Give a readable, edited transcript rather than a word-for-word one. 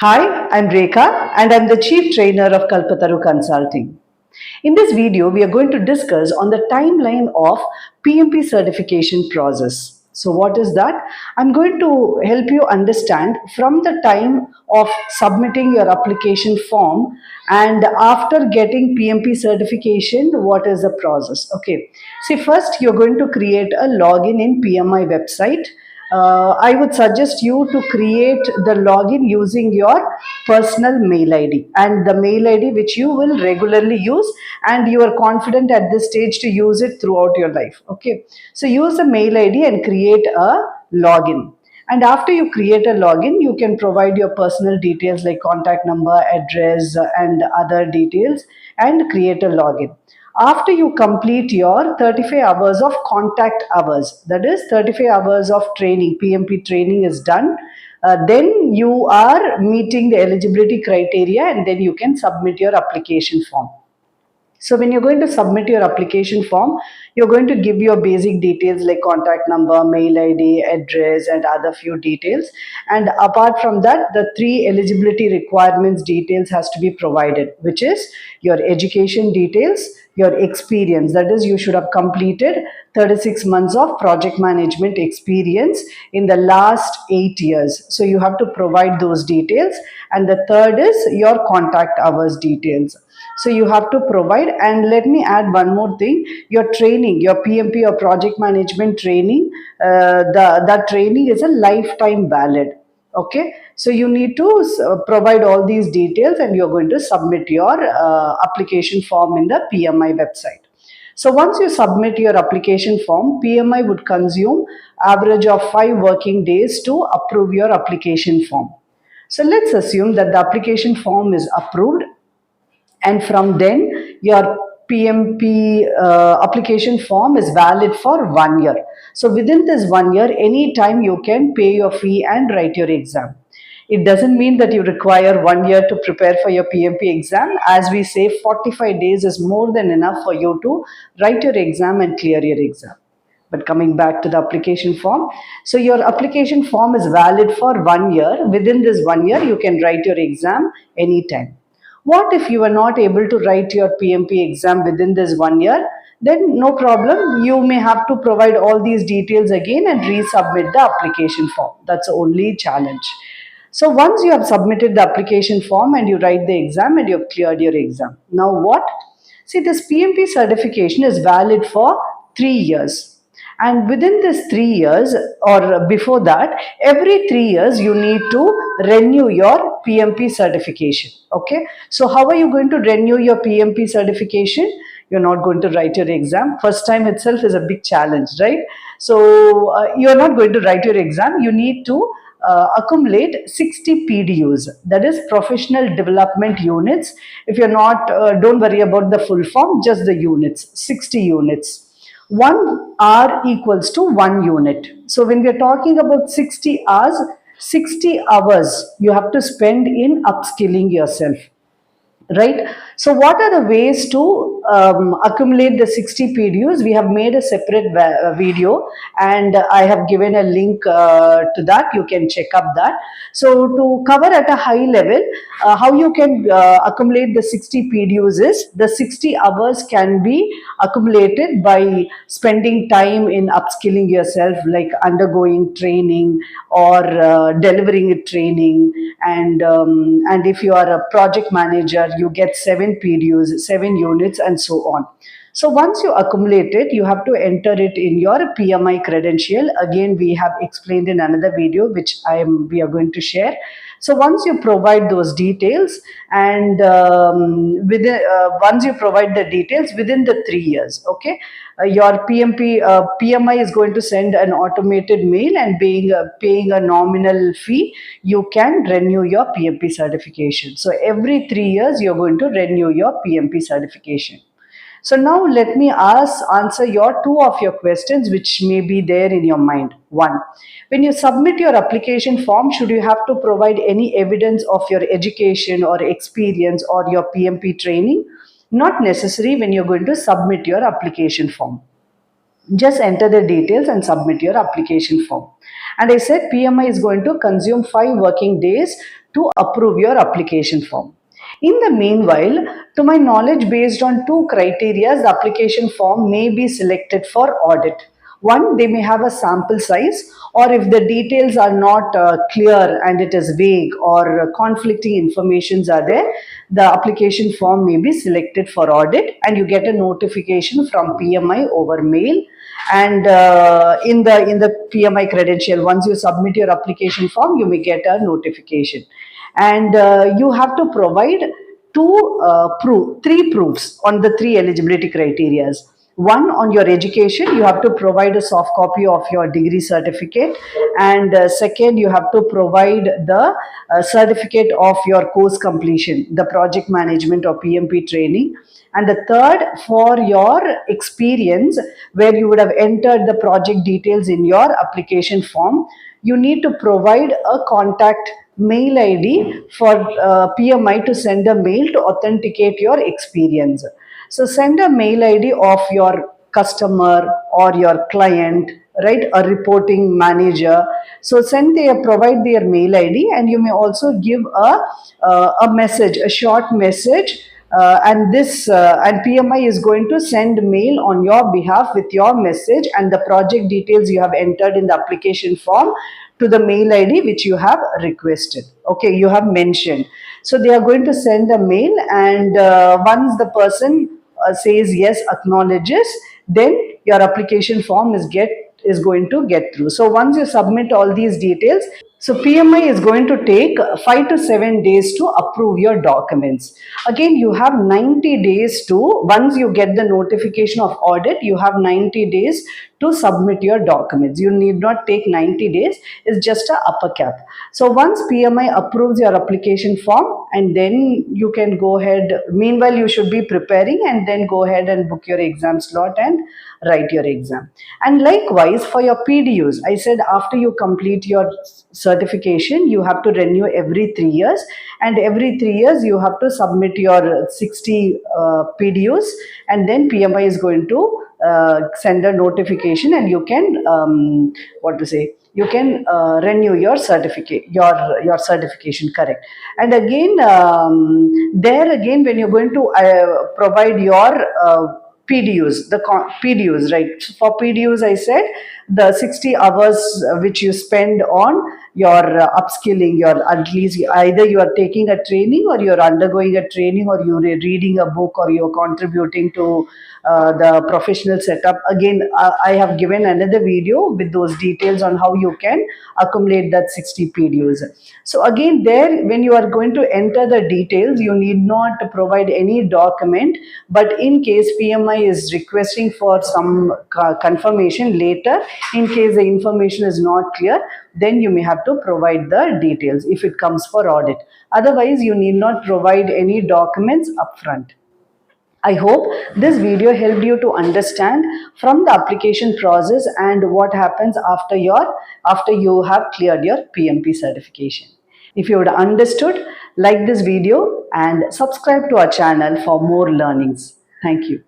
Hi, I'm Rekha and I'm the Chief Trainer of KalpaTharu Consulting. In this video, we are going to discuss on the timeline of PMP certification process. So what is that? I'm going to help you understand from the time of submitting your application form and after getting PMP certification, what is the process? Okay. See, first you're going to create a login in PMI website. I would suggest you to create the login using your personal mail ID and the mail ID which you will regularly use and you are confident at this stage to use it throughout your life. Okay, so use the mail ID and create a login. And after you create a login, you can provide your personal details like contact number, address, and other details and create a login. After you complete your 35 hours of contact hours, that is 35 hours of training, PMP training is done, then you are meeting the eligibility criteria and then you can submit your application form. So when you're going to submit your application form, you're going to give your basic details like contact number, mail ID, address, and other few details. And apart from that, the three eligibility requirements details has to be provided, which is your education details, your experience. That is, you should have completed 36 months of project management experience in the last 8 years. So you have to provide those details. And the third is your contact hours details. So you have to provide, and let me add one more thing, your training, your PMP or project management training, that training is a lifetime valid. Okay, so you need to provide all these details and you're going to submit your application form in the PMI website. So once you submit your application form, PMI would consume average of 5 working days to approve your application form. So let's assume that the application form is approved and from then your PMP application form is valid for 1 year. So within this 1 year, anytime you can pay your fee and write your exam. It doesn't mean that you require 1 year to prepare for your PMP exam. As we say, 45 days is more than enough for you to write your exam and clear your exam. But coming back to the application form, so your application form is valid for 1 year. Within this 1 year, you can write your exam anytime. What if you are not able to write your PMP exam within this 1 year? Then no problem. You may have to provide all these details again and resubmit the application form. That's the only challenge. So once you have submitted the application form and you write the exam and you've cleared your exam. Now what? See, this PMP certification is valid for 3 years. And within this 3 years or before that, every 3 years you need to renew your PMP certification. Okay. So how are you going to renew your PMP certification? You're not going to write your exam. First time itself is a big challenge, right? So you're not going to write your exam. You need to accumulate 60 PDUs, that is professional development units. If you're not, don't worry about the full form, just the units, 60 units. 1 hour equals to 1 unit. So when we are talking about 60 hours, 60 hours you have to spend in upskilling yourself. Right. So what are the ways to accumulate the 60 PDUs? We have made a separate video and I have given a link to that. You can check up that. So to cover at a high level, how you can accumulate the 60 PDUs is the 60 hours can be accumulated by spending time in upskilling yourself, like undergoing training or delivering a training. And if you are a project manager, you get 7 PDUs, 7 units, and so on. So once you accumulate it, you have to enter it in your PMI credential. Again, we have explained in another video, which we are going to share. So once you provide those details and once you provide the details within the 3 years, okay, your PMI is going to send an automated mail and paying a nominal fee, you can renew your PMP certification. So every 3 years, you're going to renew your PMP certification. So now let me answer two of your questions which may be there in your mind. One, when you submit your application form, should you have to provide any evidence of your education or experience or your PMP training? Not necessary when you're going to submit your application form. Just enter the details and submit your application form. And I said PMI is going to consume 5 working days to approve your application form. In the meanwhile, to my knowledge, based on two criteria, the application form may be selected for audit. One, they may have a sample size, or if the details are not clear and it is vague or conflicting informations are there, the application form may be selected for audit and you get a notification from PMI over mail. And in the PMI credential, once you submit your application form, you may get a notification. And you have to provide three proofs on the three eligibility criterias. One, on your education, you have to provide a soft copy of your degree certificate, and second, you have to provide the certificate of your course completion, the project management or PMP training, and the third, for your experience where you would have entered the project details in your application form, you need to provide a contact mail ID for PMI to send a mail to authenticate your experience. So send a mail ID of your customer or your client, right? A reporting manager. So provide their mail ID, and you may also give a message, a short message, and PMI is going to send mail on your behalf with your message and the project details you have entered in the application form to the mail ID which you have requested. Okay, you have mentioned. So they are going to send a mail, and once the person says yes, acknowledges, then your application form is going to get through. So once you submit all these details, so PMI is going to take 5 to 7 days to approve your documents. Again, you have 90 days to, once you get the notification of audit, you have 90 days to submit your documents. You need not take 90 days, it's just a upper cap. So once PMI approves your application form, and then you can go ahead, meanwhile you should be preparing, and then go ahead and book your exam slot and write your exam. And likewise for your PDUs, I said after you complete your certification, you have to renew every 3 years, and every 3 years you have to submit your 60 PDUs, and then PMI is going to send a notification, and you can you can renew your certificate, your certification, correct. And again, there again, when you're going to provide your PDUs, PDUs, right? For PDUs, I said the 60 hours which you spend on your upskilling, your, at least either you are taking a training or you're undergoing a training or you're reading a book or you're contributing to the professional setup. Again, I have given another video with those details on how you can accumulate that 60 PDUs. So again, there, when you are going to enter the details, you need not provide any document, but in case PMI is requesting for some confirmation later, in case the information is not clear, then you may have to provide the details if it comes for audit. Otherwise, you need not provide any documents upfront. I hope this video helped you to understand from the application process and what happens after you have cleared your PMP certification. If you would have understood, like this video and subscribe to our channel for more learnings. Thank you.